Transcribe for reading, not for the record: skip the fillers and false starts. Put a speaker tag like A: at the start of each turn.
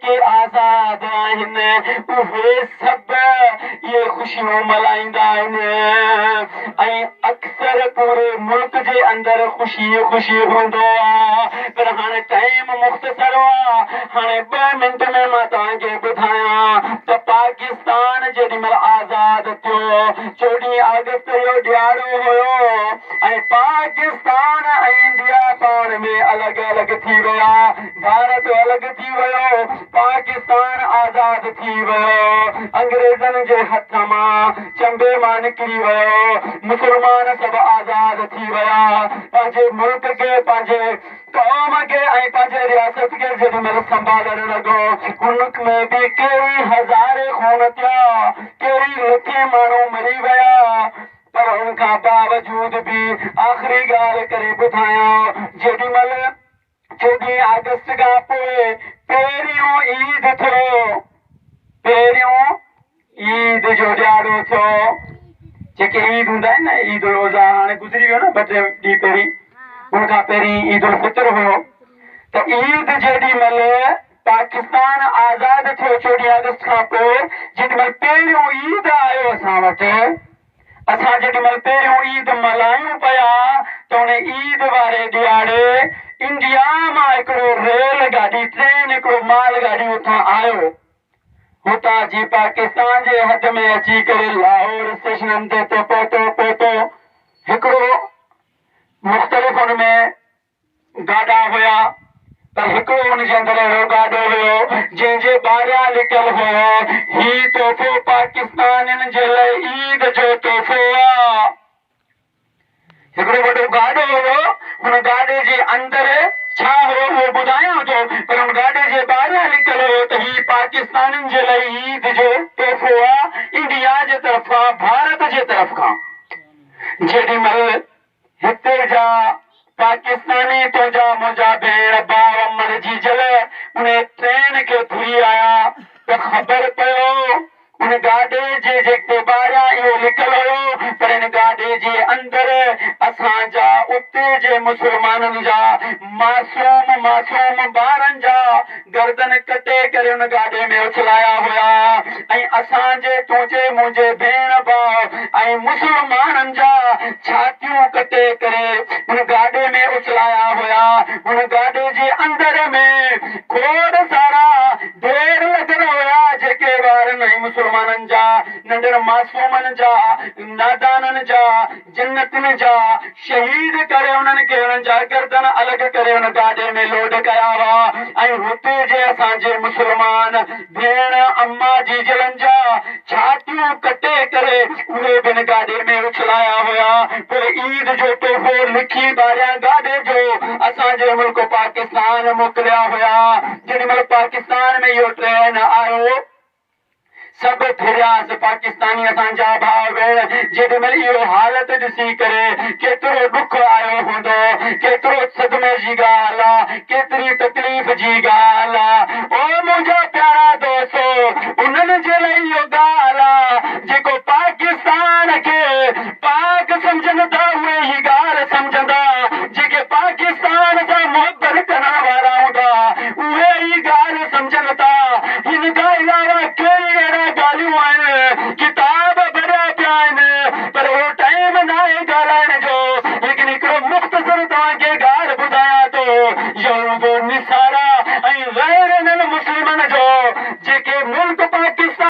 A: जेके आज़ाद आहिनि उहे सभु ये खुशियूं मल्हाईंदा आहिनि ऐं अक्सर पूरे मुल्क जे अंदरि ख़ुशी ख़ुशी हूंदो आहे पर हाणे टाइम मुख़्तसर आहे हाणे 2 मिंट में मां तव्हांखे ॿुधायां त पाकिस्तान जेॾीमहिल आज़ाद थियो 14 अगस्त जो ॾियारो हुयो ऐं पाकिस्तान ऐं इंडिया पाण में अलॻि अलॻि थी विया भारत अलॻि थी वियो पाकिस्तान आज़ाद थी वियो अंग्रेज़नि जे हथ मां चंबे मां निकिरी वियो मुस्लमान सभु आज़ाद थी विया पंहिंजे मुल्क खे पंहिंजे क़ौम खे ऐं पंहिंजे रियासत खे जेॾीमहिल संभालण लॻो हुन में बि कहिड़ी हज़ारे खून थिया कहिड़ी लखे माण्हू मरी विया पर हुन खां बावजूद बि आख़िरी ॻाल्हि करे ॿुधायां जेॾीमहिल 14 अगस्त खां पोइ पहिरियों ईद थियो पहिरियों ईद जो ॾियारो थियो जेके ईद हूंदा आहिनि न ईद उल अज़हा हाणे गुज़री वियो न 2 ॾींहं पहिरीं हुन खां पहिरीं ईद उल फितर हुयो त ईद जेॾीमहिल पाकिस्तान आज़ाद थियो 14 अगस्त खां पोइ जेॾीमहिल पहिरियों ईद आयो असां वटि असां जेॾीमहिल पहिरियों ईद मल्हायूं पिया त हुन ईद वारे ॾियारे इंडिया मां हिकिड़ो रेल गाॾी ट्रेन हिकिड़ो माल गाॾी उतां आयो हुतां जी पाकिस्तान जे हद में अची करे लाहौर स्टेशन ते पहुतो हिकिड़ो मुख़्तलिफ़ हुन में गाॾा हुया पर हिकिड़ो हुनजे अंदरि अहिड़ो गाॾो हुयो जंहिंजे ॿाहिरियां लिखियल हुयो ही तोहफ़ो पाकिस्तानियुनि जे लाइ ईद जो तोहफ़ो आहे हिकिड़ो वॾो गाॾो हुयो हुन गाॾे जे अंदरि छा हुयो उहो ॿुधायां थो पर हुन गाॾे जे ॿाहिरियां लिखियल हुयो त ही पाकिस्तानियुनि जे लाइ ईद जो तोहफ़ो आहे इंडिया जे तरफ़ां भारत जे तरफ़ खां जेॾीमहिल हिते जा पाकिस्तानी तुंहिंजा मुंहिंजा भेण भाउ मरिजी जल उन ट्रेन खे घुरी आया त ख़बर पियो उन गाॾे जे जेके ॿाहिरियां इहो लिखियल हुयो पर हिन गाॾे जे अंदरि असांजा उते जे मुस्लमाननि जा मासूम ॿारनि जा गर्दन कटे करे हुन गाॾे में उछलाया हुया ऐं असांजे तुंहिंजे मुंहिंजे भेण भाउ ऐं मुस्लमाननि जा छातियूं कटे करे हुन गाॾे में उछलाया हुया हुन गाॾे जे अंदरि में खोड़ सारा ढेर लॻल हुया जेके ॿारनि ऐं मुस्लमाननि जा नंढड़नि मासूमनि जा नादाननि जा जन्नतनि जा शहीद करे उन्हनि खे हुननि जा गर्दन अलॻि करे हुन गाॾे में लोड कया हुआ ऐं हुते जे असांजे मुस्लमान भेण अम्मा जी जलनि जा छातियूं कटे करे उहे बि हिन गाॾे में उछलाया हुया पोइ ईद जो तोहफ़ो लिखी ॿाहिरियां गाॾे जो असांजे मुल्क पाकिस्तान मोकिलिया हुया जेॾीमहिल पाकिस्तान में इहो ट्रेन आयो सभु फिरियासीं पाकिस्तानी असांजा भाउ भेण जेॾीमहिल इहो हालत ॾिसी करे केतिरो ॾुख आयो हूंदो केतिरो सदमे जी ॻाल्हि आहे केतिरी तकलीफ़ जी ॻाल्हि आहे ओ मुंहिंजा प्यारा दोस्तो उन्हनि जे लाइ इहो ॻाल्हि आहे जेको पाकिस्तान खे पाक सम्झनि था उहे ई ॻाल्हि सम्झंदा जेके पाकिस्तान सां मुहबत करण वारा हूंदा उहे ई ॻाल्हि सम्झनि था हिन खां अलावा कहिड़ी अहिड़ा ॻाल्हियूं आहिनि किताब भरिया पिया आहिनि पर उहो टाइम न आहे ॻाल्हाइण जो लेकिन हिकिड़ो मुख़्तसर तव्हांखे ॻाल्हि ॿुधायां थो यहूदो निसारा ऐं गैर मुस्लिमनि जो जेके मुल्क पाकिस्तान